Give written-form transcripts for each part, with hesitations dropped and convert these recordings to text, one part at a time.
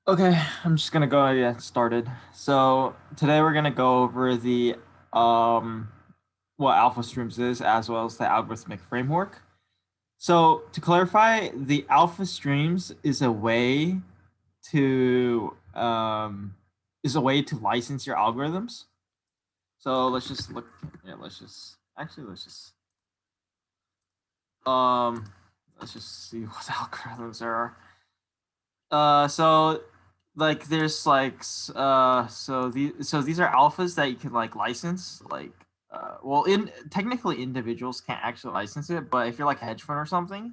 Okay, I'm just gonna go get started. So today we're gonna go over the what alpha streams is as well as the algorithmic framework. So to clarify, the alpha streams to is a way to license your algorithms. So let's just look. Yeah, um let's just see what algorithms there are. So like there's like so these are alphas that you can like license well in technically individuals can't actually license it, but if you're like a hedge fund or something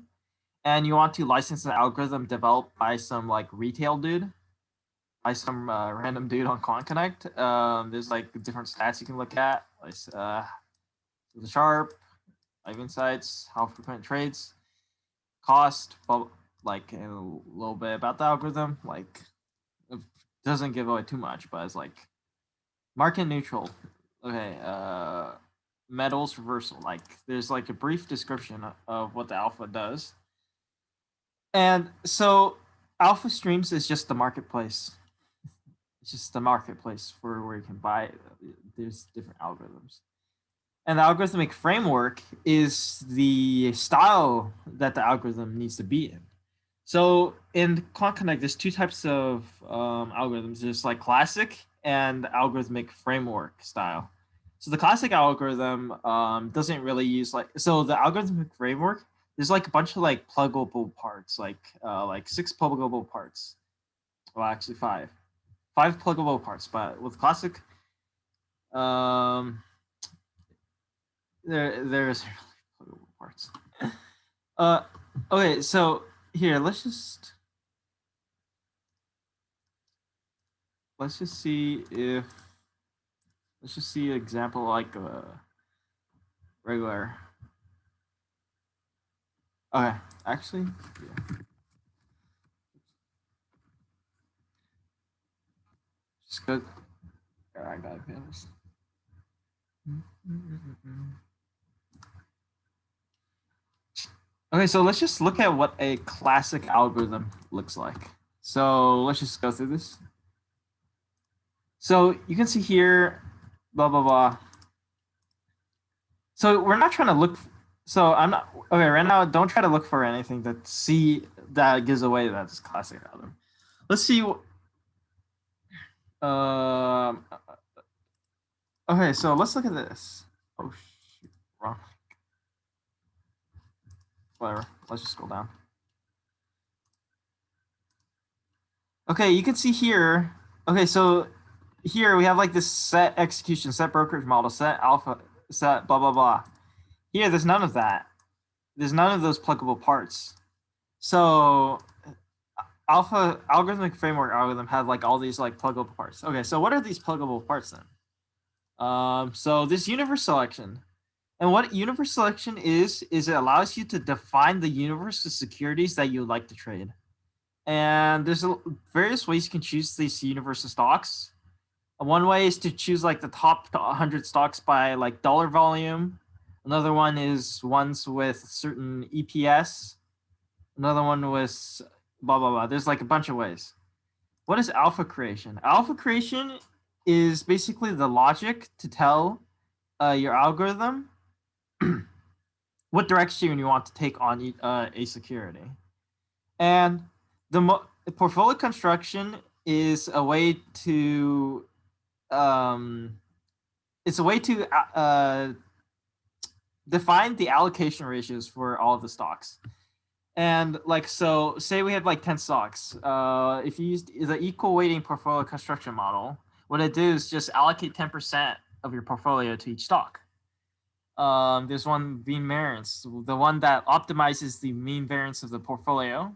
and you want to license an algorithm developed by some like retail dude, by some random dude on QuantConnect, there's like different stats you can look at, like the sharp, live insights, how frequent trades, cost, but like a little bit about the algorithm, like it doesn't give away too much, but it's like market neutral. Okay, metals reversal. Like there's like a brief description of what the alpha does. And so alpha streams is just the marketplace. It's just the marketplace for where you can buy. There's different algorithms. And the algorithmic framework is the style that the algorithm needs to be in. So in QuantConnect, there's two types of algorithms. There's like classic and algorithmic framework style. So the classic algorithm doesn't really use so the algorithmic framework, there's like a bunch of like pluggable parts, like 6 pluggable parts. Well, actually five pluggable parts. But with classic, um, there's really pluggable parts. Uh, okay, so here let's just see if let's just see an example like a regular. Okay, actually, yeah. Just go. I got panels. Okay, so let's just look at what a classic algorithm looks like. So let's just go through this. So you can see here, blah blah blah. So we're not trying to look. So I'm not okay right now. Don't try to look for anything that gives away that it's classic algorithm. Let's see. Um. Okay, so let's look at this. Oh shoot, wrong. Whatever. Let's just scroll down. Okay, you can see here. Okay, so here we have like this set execution, set brokerage model, set alpha, set blah blah blah. Here, there's none of that. There's none of those pluggable parts. So alpha algorithmic framework algorithm have like all these like pluggable parts. Okay, so what are these pluggable parts then? So this universe selection. And what universe selection is it allows you to define the universe of securities that you would like to trade. And there's various ways you can choose these universe of stocks. One way is to choose like the top 100 stocks by like dollar volume. Another one is ones with certain EPS. Another one was blah, blah, blah. There's like a bunch of ways. What is alpha creation? Alpha creation is basically the logic to tell your algorithm what direction you want to take on a security. And the portfolio construction is a way to it's a way to define the allocation ratios for all of the stocks. And like so, say we have like 10 stocks. If you use the equal weighting portfolio construction model, what it do is just allocate 10% of your portfolio to each stock. There's one mean variance, the one that optimizes the mean variance of the portfolio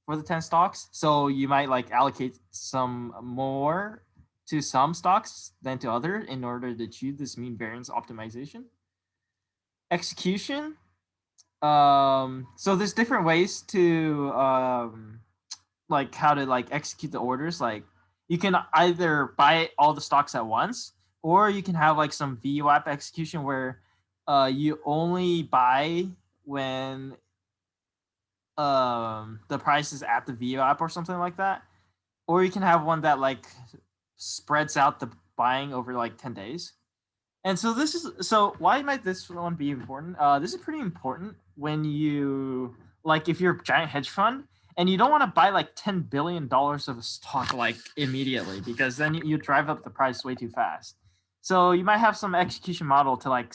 for the 10 stocks. So you might like allocate some more to some stocks than to other in order to achieve this mean variance optimization. Execution. So there's different ways to like how to like execute the orders. Like you can either buy all the stocks at once, or you can have like some VWAP execution where you only buy when the price is at the VWAP or something like that. or you can have one that like spreads out the buying over like 10 days. And so this is, so why might this one be important? This is pretty important when you, like, if you're a giant hedge fund and you don't want to buy like $10 billion of a stock like immediately, because then you drive up the price way too fast. So you might have some execution model to like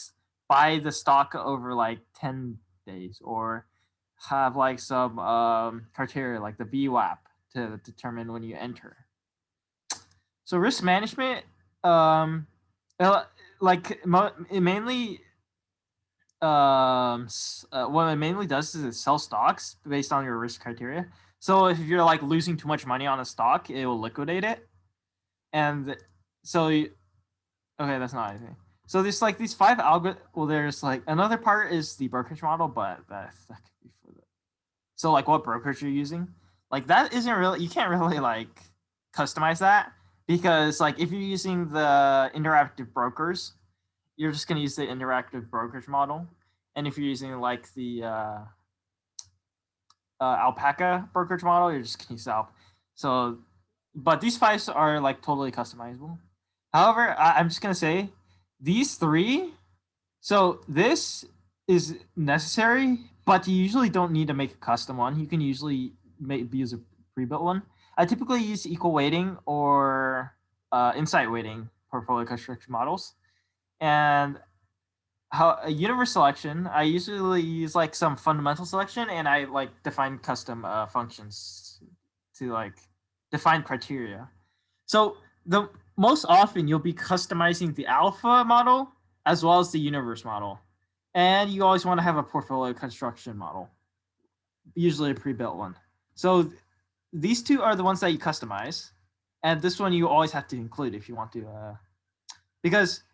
buy the stock over like 10 days, or have like some criteria like the VWAP to determine when you enter. So risk management, like it mainly, what it mainly does is it sells stocks based on your risk criteria. So if you're like losing too much money on a stock, it will liquidate it. And so, okay, that's not anything. So there's like these 5 algorithms. Well, there's like another part is the brokerage model, but that could be for the. So like what brokerage you're using, like that isn't really, you can't really like customize that, because like if you're using the interactive brokers, you're just going to use the interactive brokerage model. And if you're using like the alpaca brokerage model, you're just going to use Alp. So, but these 5 are like totally customizable. However, I'm just going to say these 3. So this is necessary, but you usually don't need to make a custom one. You can usually use a pre-built one. I typically use equal weighting or insight weighting portfolio construction models. And how a universe selection, I usually use like some fundamental selection, and I like define custom functions to like define criteria. So the most often you'll be customizing the alpha model as well as the universe model, and you always want to have a portfolio construction model, usually a pre-built one. So these 2 are the ones that you customize, and this one you always have to include if you want to, because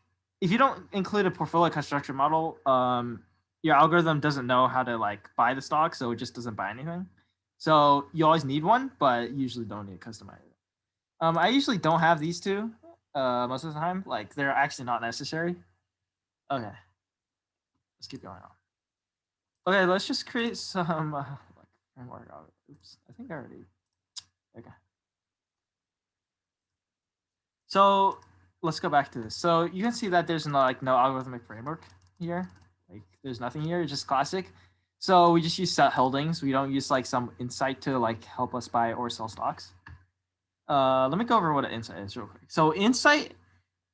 if you don't include a portfolio construction model, your algorithm doesn't know how to like buy the stock, so it just doesn't buy anything. So you always need one, but usually don't need to customize it. I usually don't have these 2 most of the time. Like they're actually not necessary. Okay, let's keep going on. Okay, let's just create some like framework. Oops, I think I already. Okay. So let's go back to this. So you can see that there's no algorithmic framework here. Like there's nothing here. It's just classic. So we just use set holdings. We don't use like some insight to like help us buy or sell stocks. Let me go over what an insight is real quick. So insight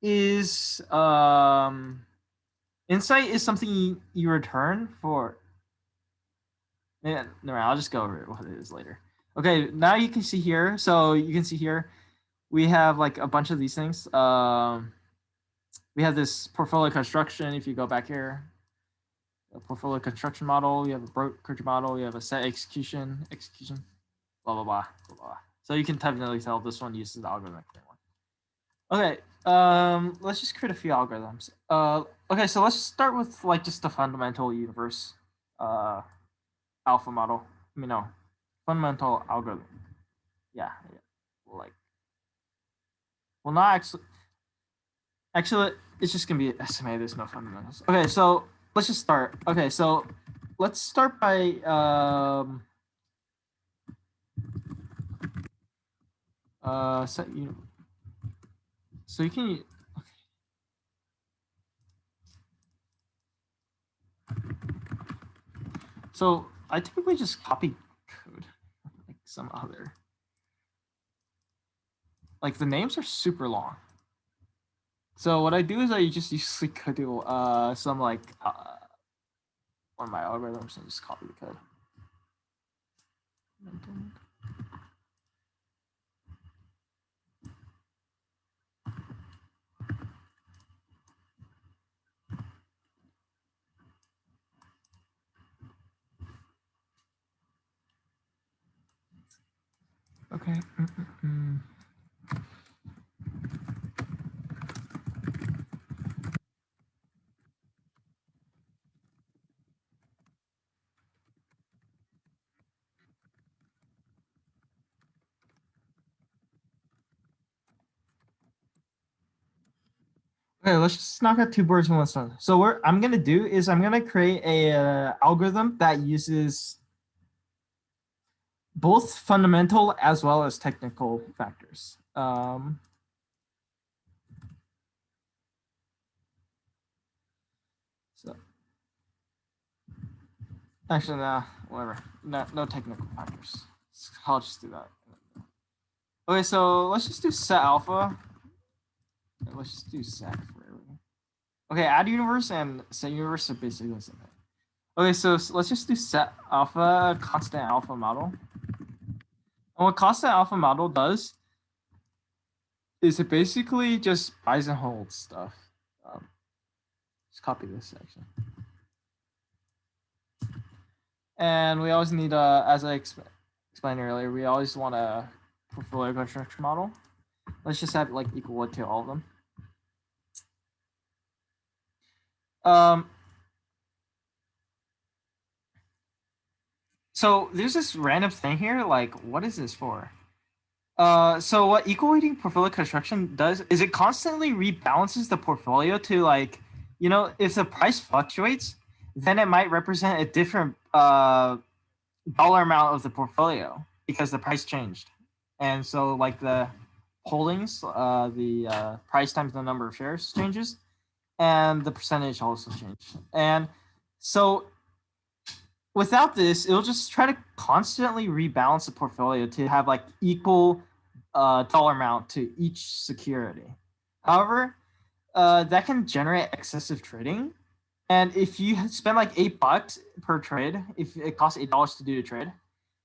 is something you return for. Yeah, no, I'll just go over what it is later. Okay, now you can see here. So you can see here, we have like a bunch of these things. We have this portfolio construction. If you go back here, a portfolio construction model, you have a brokerage model, you have a set execution, blah, blah, blah, blah, blah. So you can definitely tell this one uses the algorithmic framework. Okay, let's just create a few algorithms. Okay, so let's start with like just the fundamental universe alpha model. I mean, no, fundamental algorithm. Yeah, like, well, not actually. Actually, it's just gonna be estimated. There's no fundamentals. Okay, so let's just start. Okay, so let's start by set you. So you can. So I typically just copy code like some other. Like the names are super long. So what I do is I just usually could do some like one of my algorithms and just copy the code. Okay. Okay, let's just knock out 2 birds with 1 stone. So what I'm gonna do is I'm gonna create a algorithm that uses both fundamental as well as technical factors. So actually, nah, whatever. No technical factors. I'll just do that. Okay, so let's just do set alpha. Let's just do set for everything. Okay, add universe and set universe are basically the same thing. Okay, so let's just do set alpha, constant alpha model. And what constant alpha model does is it basically just buys and holds stuff. Just copy this section. And we always need, as I explained earlier, we always want a portfolio construction model. Let's just have like equal to all of them. So there's this random thing here. Like, what is this for? So what equal weighting portfolio construction does is it constantly rebalances the portfolio to, like, you know, if the price fluctuates, then it might represent a different dollar amount of the portfolio because the price changed. And so like the holdings, the price times the number of shares changes, and the percentage also changed. And so without this, it'll just try to constantly rebalance the portfolio to have like equal dollar amount to each security. However, that can generate excessive trading. And if you spend like $8 per trade, if it costs $8 to do a trade,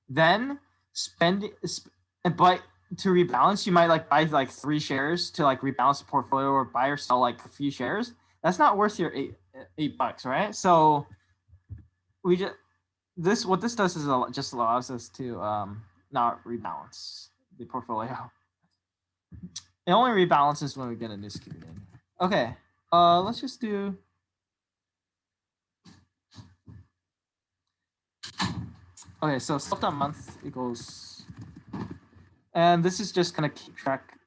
then but to rebalance, you might like buy like 3 shares to like rebalance the portfolio, or buy or sell like a few shares. That's not worth your $8, right? So we just what this does is just allows us to not rebalance the portfolio. It only rebalances when we get a new security. Okay, let's just do. Okay, so self.month equals, and this is just gonna keep track.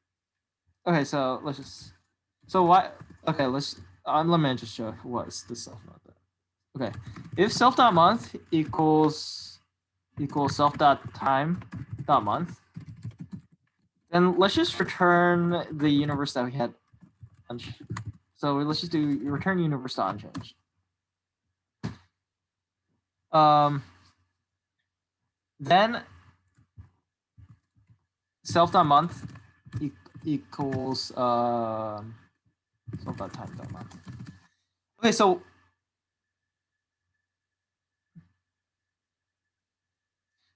Okay, so let's just, so what? Okay, let me just show what's the self.month. Okay, if self.month equals self.time.month, then let's just return the universe that we had. So let's just do return universe to unchanged. Then self.month equals self.time.month. Okay, so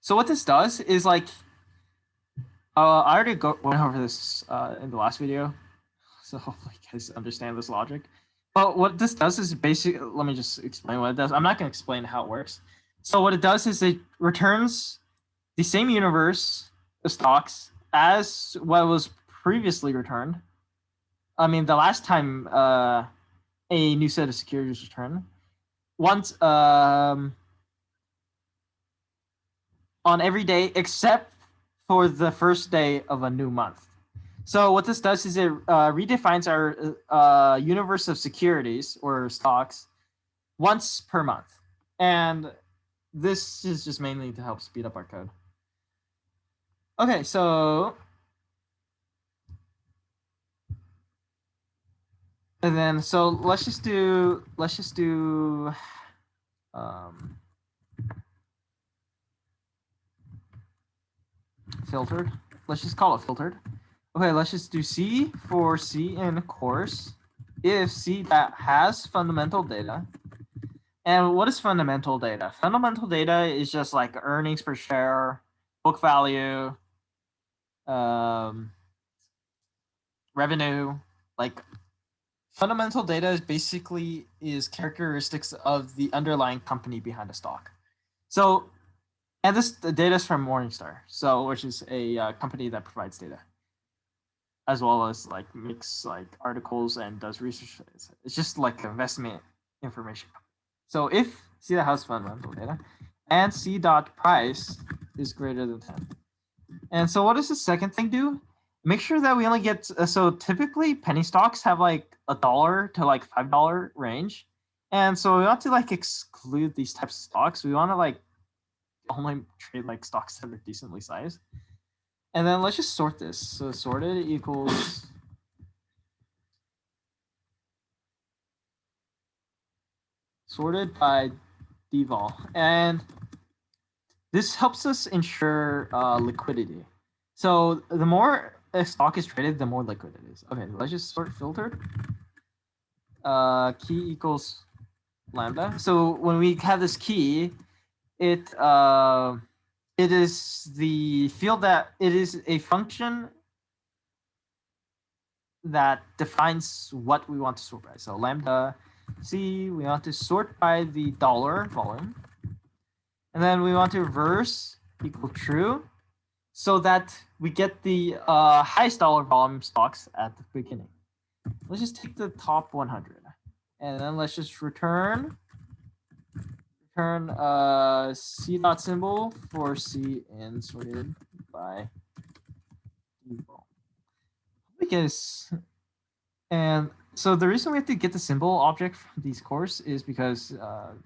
what this does is like, I already went over this in the last video, so hopefully you guys understand this logic. But what this does is basically, let me just explain what it does. I'm not going to explain how it works. So what it does is it returns the same universe of stocks as what was previously returned. I mean, the last time a new set of securities was returned, once on every day except for the first day of a new month. So what this does is it redefines our universe of securities or stocks once per month. And this is just mainly to help speed up our code. Okay, so and then so let's just do filtered. Let's just call it filtered. Okay, let's just do C for C in course if C that has fundamental data. And what is fundamental data? Fundamental data is just like earnings per share, book value, revenue. Like fundamental data is basically characteristics of the underlying company behind a stock. So, and the data is from Morningstar, so which is a company that provides data, as well as like makes like articles and does research. It's just like investment information. So if C that has fundamental data and C dot price is greater than 10. And so what does the second thing do? Make sure that we only get, so typically penny stocks have like $1 to like $5 range. And so we want to like exclude these types of stocks. We want to like only trade like stocks that are decently sized. And then let's just sort this. So sorted equals sorted by devol. And this helps us ensure liquidity. So the more a stock is traded, the more liquid it is. Okay, let's just sort filtered. Key equals lambda. So when we have this key, it is the field that it is a function that defines what we want to sort by. So lambda C, we want to sort by the dollar volume. And then we want to reverse equal true so that we get the highest dollar volume stocks at the beginning. Let's just take the top 100. And then let's just return C dot symbol for C in sorted by default. Because, and so the reason we have to get the symbol object from these course is because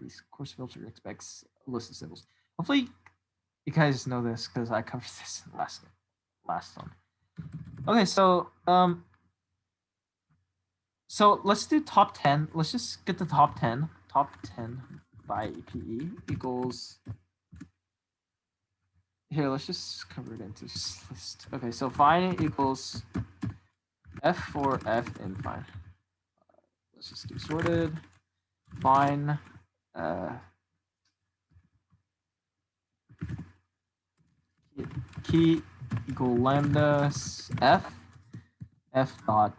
these course filter expects a list of symbols. Hopefully you guys know this because I covered this last one. Okay, so so let's do top 10. Let's just get the top 10. Top 10 by PE equals. Here, let's just convert it into just list. Okay, so fine equals F for F in fine. Let's just do sorted. Fine. Key equal lambda F dot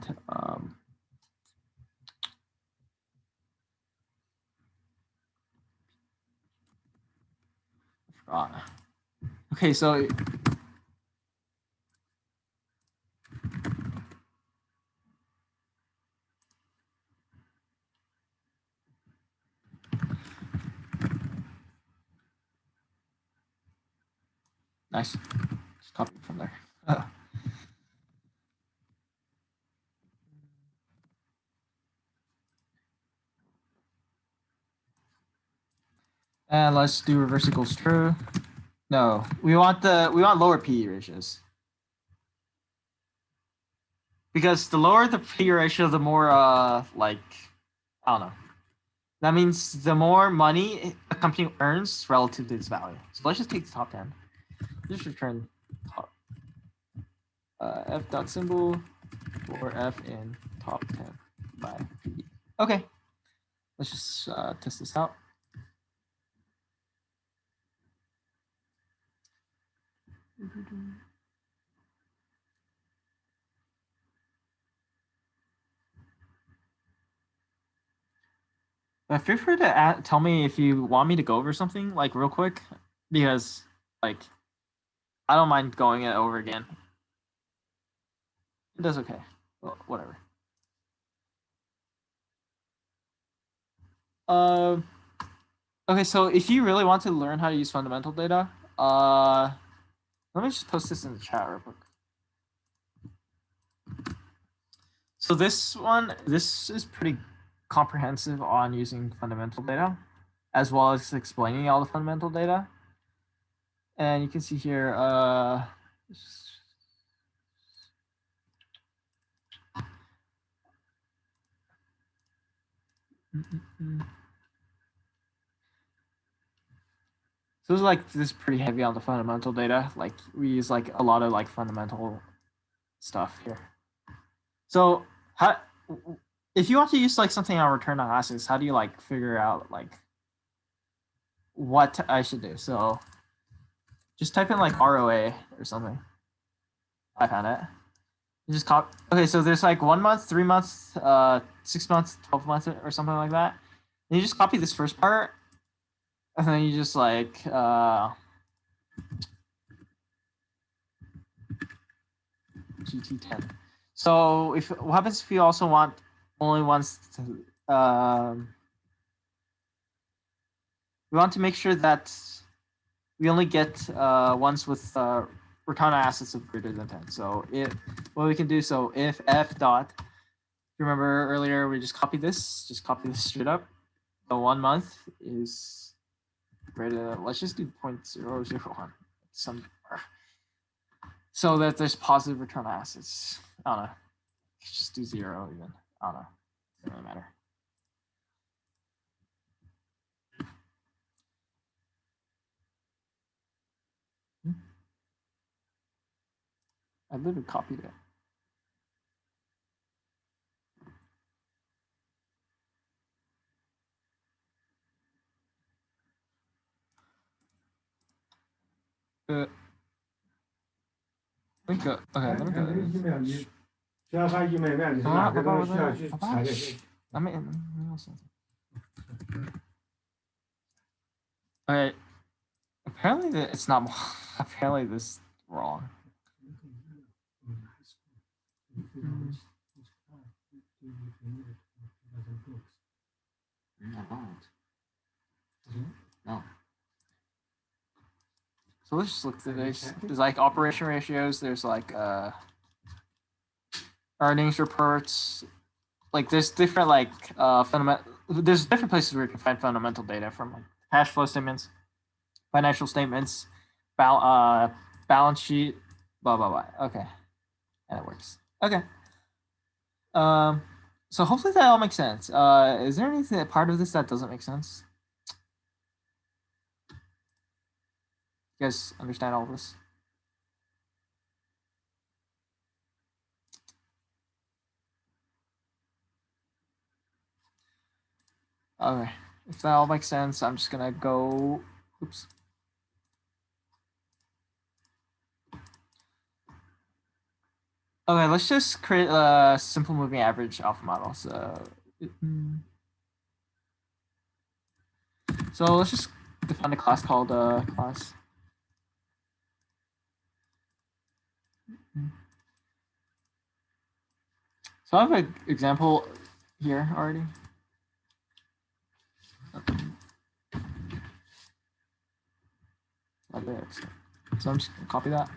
okay, so nice. Just copy it from there. And let's do reverse equals true. No, we want lower PE ratios. Because the lower the PE ratio, the more like I don't know. That means the more money a company earns relative to its value. So let's just take the top 10. Just return top F dot symbol for F in top 10 by PE. Okay, let's just test this out. Feel free to tell me if you want me to go over something like real quick, because like I don't mind going it over again. It does okay. Well, whatever. Okay, so if you really want to learn how to use fundamental data, let me just post this in the chat real quick. So this is pretty comprehensive on using fundamental data, as well as explaining all the fundamental data. And you can see here, so it's like this is pretty heavy on the fundamental data. Like we use like a lot of like fundamental stuff here. So how, if you want to use like something on return on assets, how do you like figure out like what I should do? So just type in like ROA or something. I found it. You just copy. Okay, so there's like 1 month, 3 months, 6 months, 12 months, or something like that. And you just copy this first part, and then you just like GT10. So if what happens if you also want only once to, we want to make sure that we only get ones with return on assets of greater than 10. So what we can do, so if F dot, remember earlier we just copy this straight up. So 1 month is greater than, let's just do 0.001 some, so that there's positive return on assets. I don't know. Let's just do 0 even. I don't know. Doesn't really matter. I literally copied it. Let me go. Okay, let me go. Okay. Apparently, it's not. Apparently, this is wrong. No. So let's just look through this. There's like operation ratios. There's like earnings reports. Like there's different like fundamental. There's different places where you can find fundamental data from like cash flow statements, financial statements, balance sheet, blah blah blah. Okay, and it works. Okay. So hopefully that all makes sense. Is there anything part of this that doesn't make sense? You guys understand all of this? Okay. If that all makes sense, I'm just gonna go. Oops. Okay, let's just create a simple moving average alpha model. So let's just define a class called class. So I have an example here already. So I'm just gonna copy that.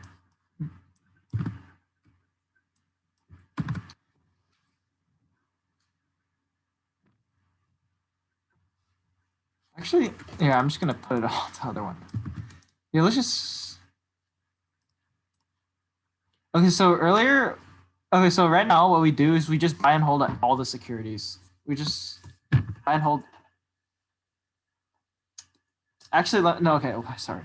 Actually, yeah, I'm just gonna put it all the other one. Yeah, let's just. Okay, so earlier. Okay, so right now what we do is we just buy and hold all the securities. We just buy and hold. Actually, no. Okay, sorry.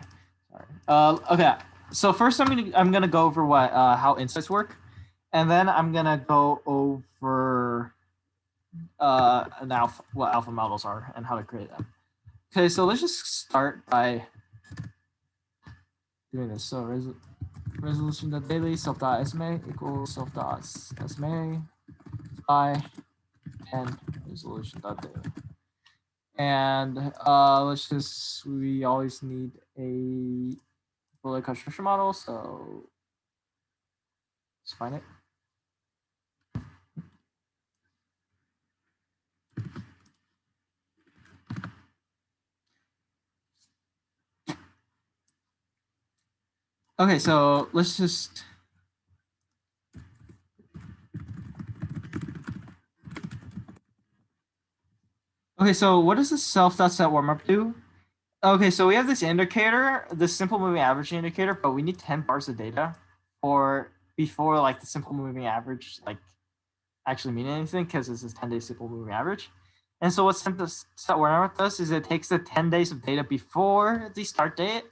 Okay. So first, I'm gonna go over what how insights work, and then I'm gonna go over what alpha models are and how to create them. Okay, so let's just start by doing this. So resolution.daily self.sma equals self.sma by and resolution.daily. And we always need a Boolean construction model, so let's find it. Okay, so let's just. Okay, so what does the self.set warmup do? Okay, so we have this indicator, this simple moving average indicator, but we need 10 bars of data before like the simple moving average like actually mean anything, because this is 10-day simple moving average. And so what set warmup does is it takes the 10 days of data before the start date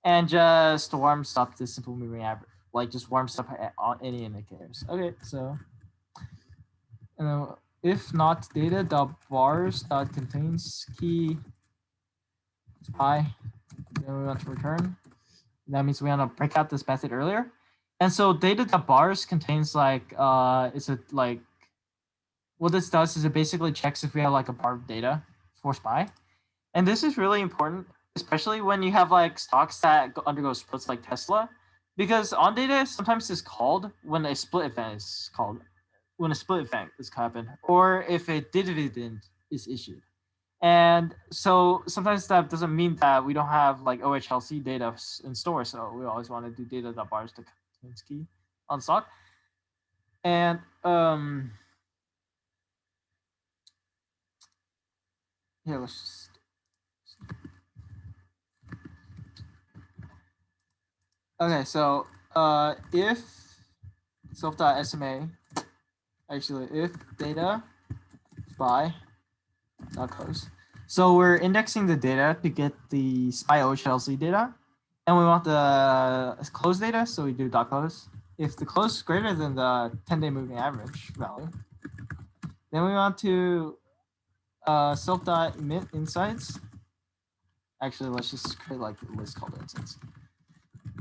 and just warms up the simple moving average, like just warms up on any indicators. Okay, so and then if not data dot bars dot contains key I, then we want to return. That means we want to break out this method earlier. And so data dot bars contains like it's a like what this does is it basically checks if we have like a bar of data for SPY. And this is really important, especially when you have like stocks that undergo splits like Tesla, because on data sometimes is called when a split event is called, when a split event is happened, or if a dividend is issued. And so sometimes that doesn't mean that we don't have like OHLC data in store. So we always want to do data.bars to contains key on stock. And yeah, let's just. Okay, so if self.sma, actually if data by dot close. So we're indexing the data to get the SPY OHLC data, and we want the close data, so we do dot close. If the close is greater than the 10-day moving average value, then we want to self.emit insights. Actually, let's just create like a list called insights.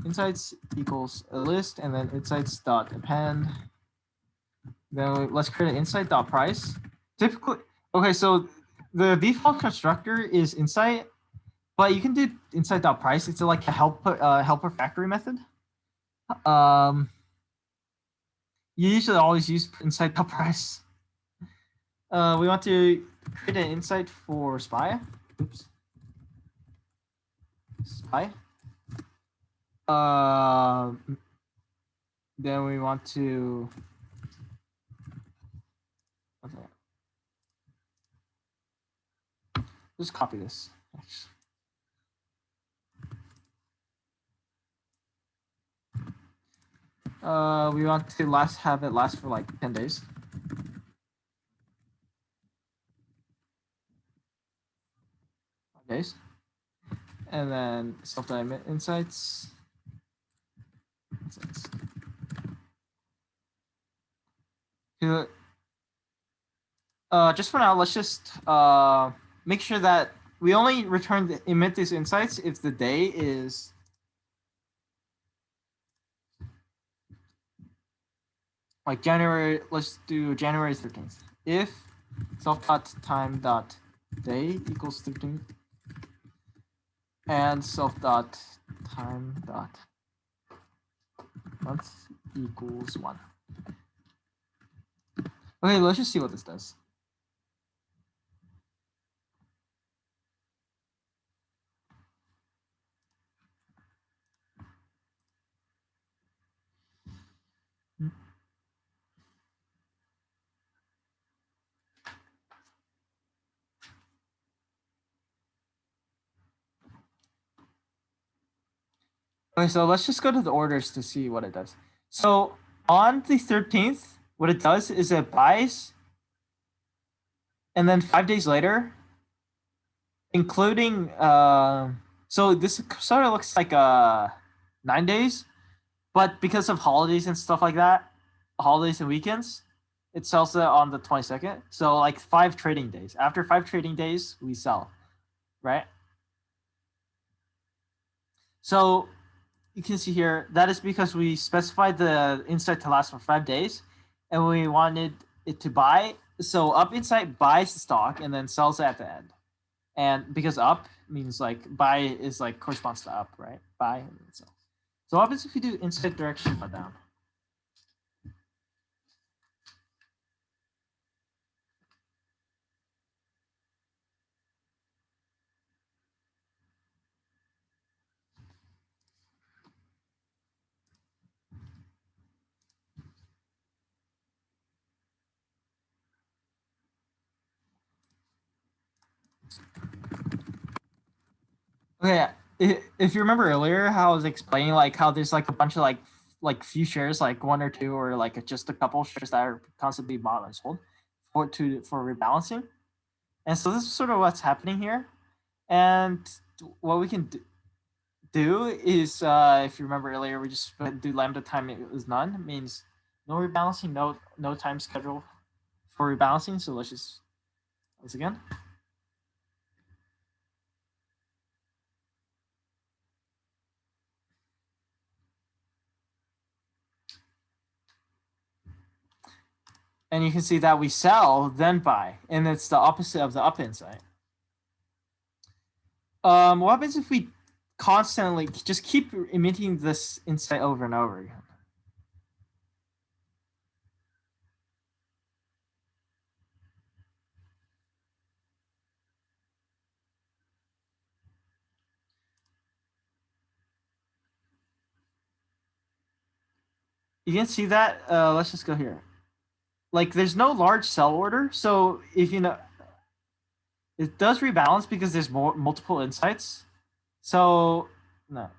Insights equals a list, and then insights dot append. Then let's create an insight dot price. Typically, okay, so the default constructor is insight, but you can do insight dot price. It's like a helper factory method. You usually always use insight dot price. We want to create an insight for SPY. Oops. SPY. Then we want to. Okay. Just copy this. We want to have it last for like 10 days. Days. And then self-emit insights. Just for now, let's just make sure that we only emit these insights if the day is like January. Let's do January 13th. If self.time.day equals 13th and self.time.month equals 1. Okay, let's just see what this does. Okay, so let's just go to the orders to see what it does. So on the 13th, what it does is it buys, and then 5 days later, including so this sort of looks like 9 days, but because of holidays and stuff like that, holidays and weekends, it sells it on the 22nd. So like 5 trading days. After 5 trading days, we sell, right? So you can see here that is because we specified the insight to last for 5 days, and we wanted it to buy. So up insight buys the stock and then sells it at the end. And because up means like buy is like corresponds to up, right? Buy and then sell. So what happens if you do insight direction but down? Okay, if you remember earlier how I was explaining like how there's like a bunch of like few shares, like 1 or 2 or like just a couple shares that are constantly bought and sold for rebalancing. And so this is sort of what's happening here. And what we can do is, if you remember earlier, we just do lambda time is none. It means no rebalancing, no time schedule for rebalancing. So let's just once again. And you can see that we sell, then buy, and it's the opposite of the up insight. What happens if we constantly just keep emitting this insight over and over again? You can see that. Let's just go here. Like, there's no large sell order, so if you know, it does rebalance because there's multiple insights. So no.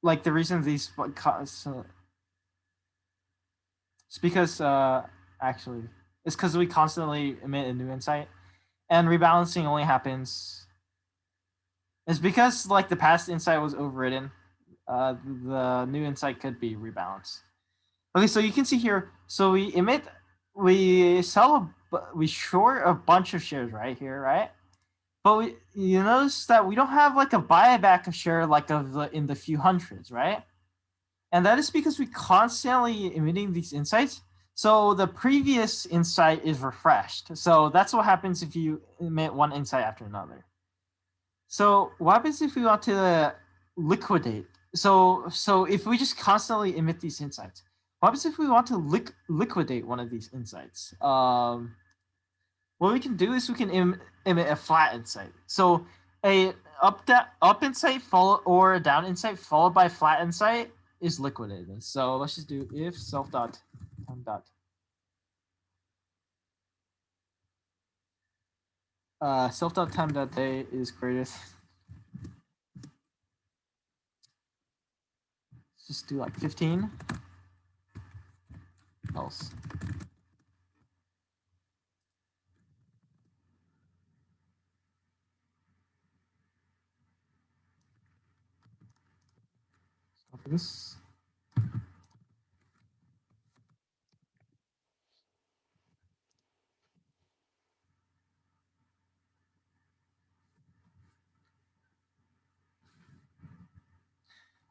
like the reason these so it's because actually it's because we constantly emit a new insight, and rebalancing only happens. It's because like the past insight was overridden. The new insight could be rebalanced. Okay, so you can see here. So we emit, we sell, we short a bunch of shares right here, right? But you notice that we don't have like a buyback of share like of in the few hundreds, right? And that is because we constantly emitting these insights. So the previous insight is refreshed. So that's what happens if you emit one insight after another. So what happens if we want to liquidate? So if we just constantly emit these insights, what happens if we want to liquidate one of these insights? What we can do is we can emit a flat insight. So a up insight or a down insight followed by flat insight is liquidated. So let's just do if self dot time dot self dot time dot day is greatest. Let's just do like 15 else. Stop this.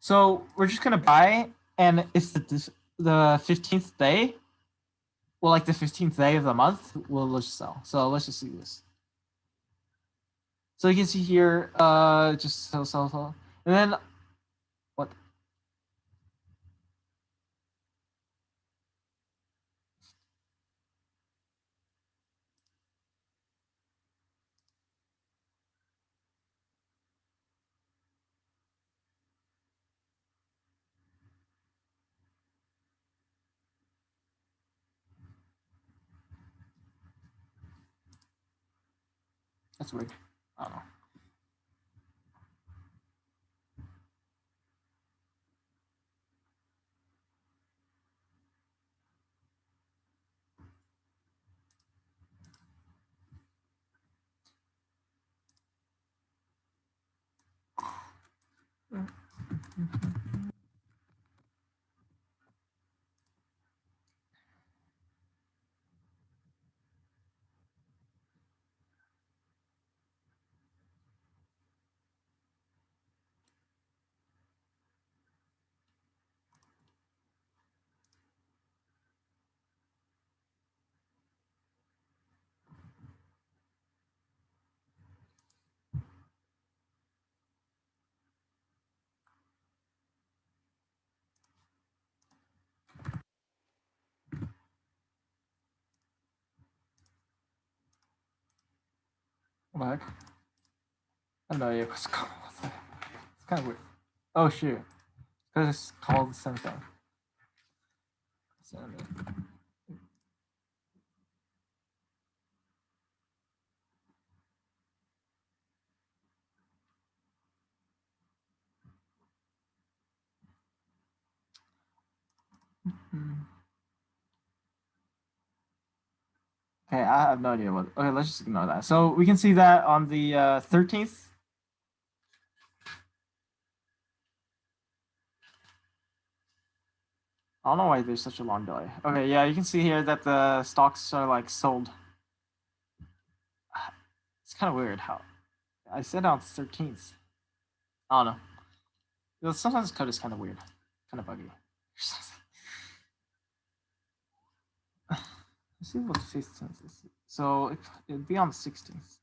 So we're just gonna buy, and it's the 15th day. Well, like the 15th day of the month, we'll just sell. So let's just see this. So you can see here, just sell, and then what? That's weird. I don't know. What the heck? I have no idea what's going on. It's kind of weird. Oh shoot! Because it's called the same thing. Okay, I have no idea what. Okay, let's just ignore that. So we can see that on the 13th. I don't know why there's such a long delay. Okay, yeah, you can see here that the stocks are like sold. It's kind of weird how I said on the 13th. I don't know. Sometimes code is kind of weird, kind of buggy. Let's see what the 15th is. So it'd be on the 16th.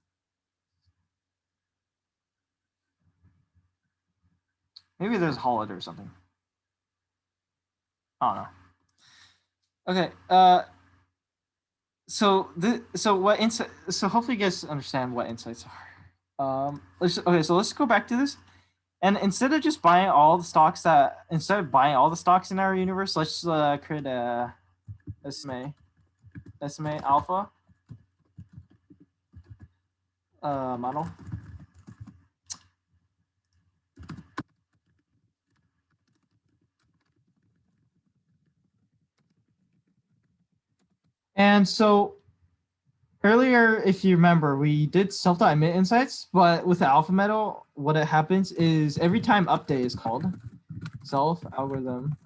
Maybe there's a holiday or something. I don't know. Okay. So hopefully you guys understand what insights are. So let's go back to this. And instead of just buying all the stocks in our universe, let's create a SMA alpha model. And so earlier, if you remember, we did self.emit insights, but with the alpha metal, what it happens is every time update is called, self algorithm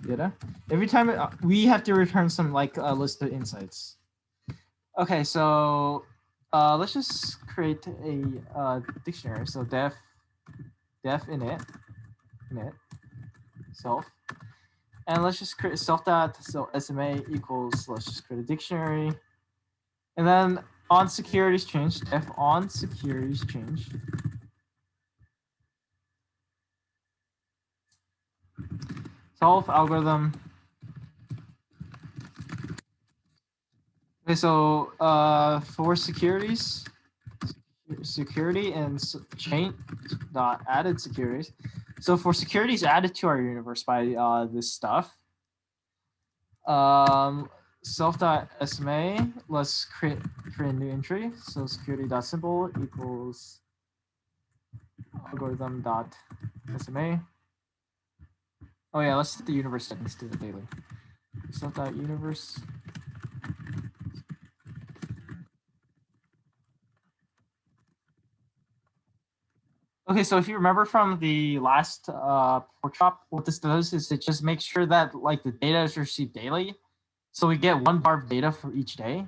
data, every time we have to return some like a list of insights. Okay, so let's just create a dictionary. So def init self, and let's just create self dot so SMA equals, let's just create a dictionary, and then on securities change, def on securities change, self algorithm. Okay, so for securities, security and chain dot added securities. So for securities added to our universe by this stuff, self.sma, let's create a new entry. So security.symbol equals algorithm.sma. Oh yeah, let's set the universe settings to the daily. Self.universe. Okay, so if you remember from the last workshop, what this does is it just makes sure that like the data is received daily. So we get 1 bar of data for each day.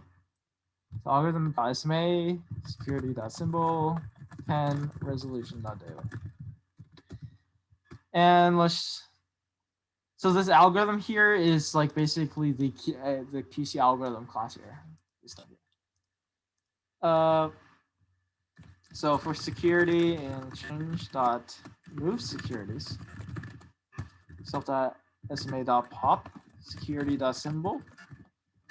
So algorithm.sma, security.symbol, 10, resolution.daily. And let's, so this algorithm here is like basically the QC algorithm class here. So for security and change dot move securities, self.sma.pop security.symbol.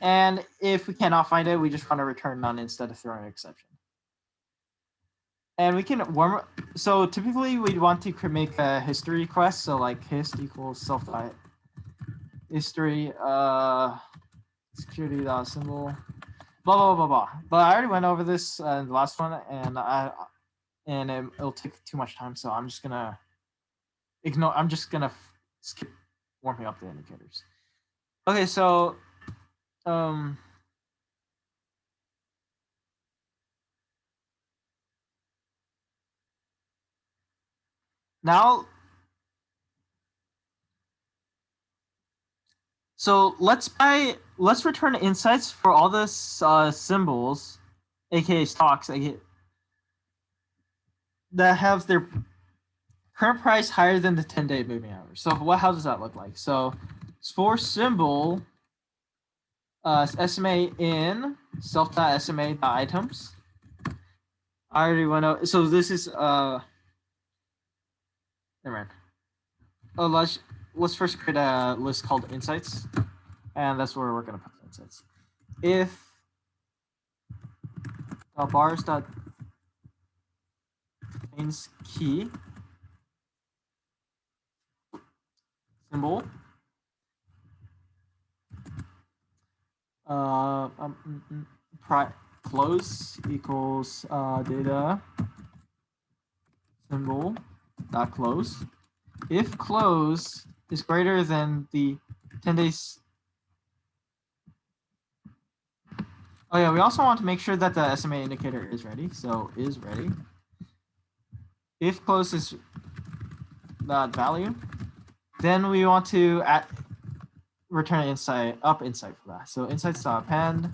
And if we cannot find it, we just want to return none instead of throwing an exception. And we can warm. So typically we'd want to make a history request. So like hist equals self.history security.symbol blah blah blah blah. But I already went over this in the last one, and it'll take too much time. So I'm just gonna ignore. I'm just gonna skip warming up the indicators. Okay, so now, so let's return insights for all the symbols, aka stocks, that have their current price higher than the 10-day moving average. So how does that look like? So for symbol, SMA in self.sma.items. I already went out. So this is never mind. Oh, let's first create a list called insights, and that's where we're gonna put the insights. If bars dot contains key symbol close equals data symbol dot close. If close is greater than the 10 days. Oh yeah, we also want to make sure that the SMA indicator is ready. So is ready. If close is that value, then we want to return insight for that. So insights.append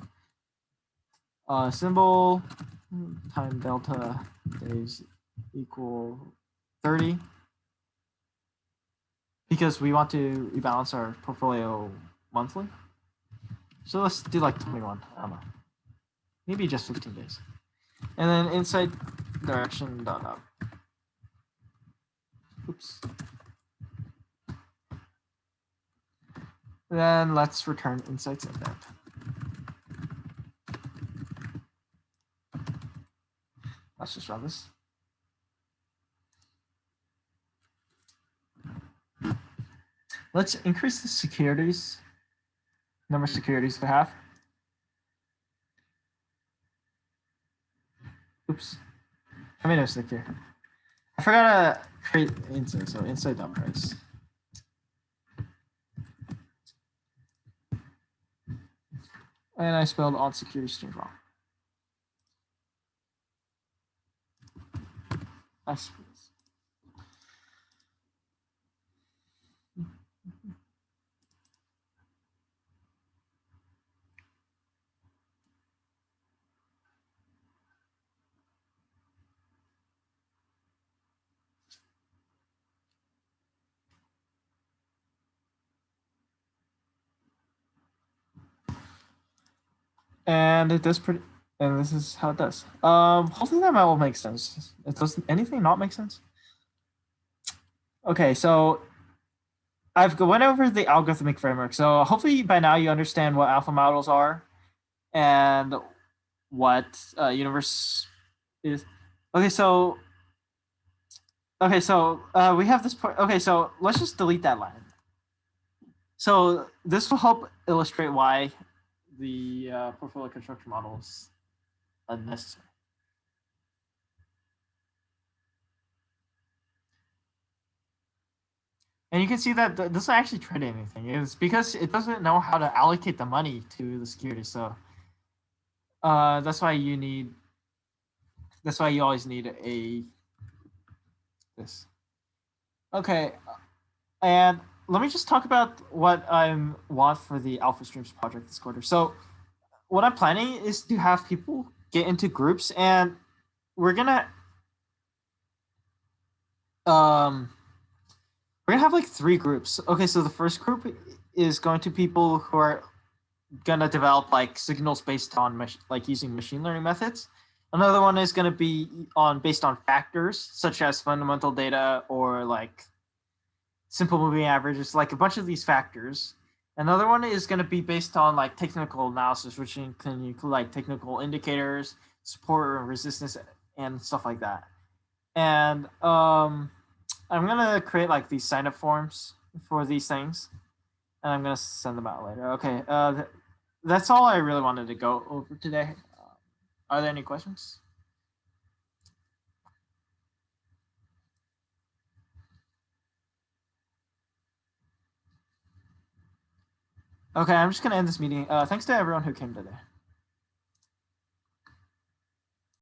symbol time delta days equal 30, because we want to rebalance our portfolio monthly. So let's do like 21. I don't know. Maybe just 15 days. And then insight direction dot up. Oops. Then let's return insights event. Let's just run this. Let's increase the securities, number of securities we have. Oops, I made a mistake here. I forgot to create insight, so insight.price. And I spelled on security streams wrong. I suppose. And it does pretty, and this is how it does. Hopefully that will make sense. It doesn't anything not make sense. Okay, so I've went over the algorithmic framework. So hopefully by now you understand what alpha models are and what universe is. Okay, so we have this part. Okay, so let's just delete that line. So this will help illustrate why the portfolio construction model is unnecessary. And you can see that this doesn't actually trade anything. It's because it doesn't know how to allocate the money to the security. So that's why you always need this. Okay, and let me just talk about what I want for the Alpha Streams project this quarter. So what I'm planning is to have people get into groups, and we're gonna have like 3 groups. Okay, so the first group is going to people who are gonna develop like signals based on like using machine learning methods. Another one is gonna be based on factors such as fundamental data or like simple moving averages, like a bunch of these factors. Another one is going to be based on like technical analysis, which can include like technical indicators, support and resistance, and stuff like that. And I'm gonna create like these sign up forms for these things, and I'm gonna send them out later. Okay, that's all I really wanted to go over today. Are there any questions? Okay, I'm just gonna end this meeting. Thanks to everyone who came today.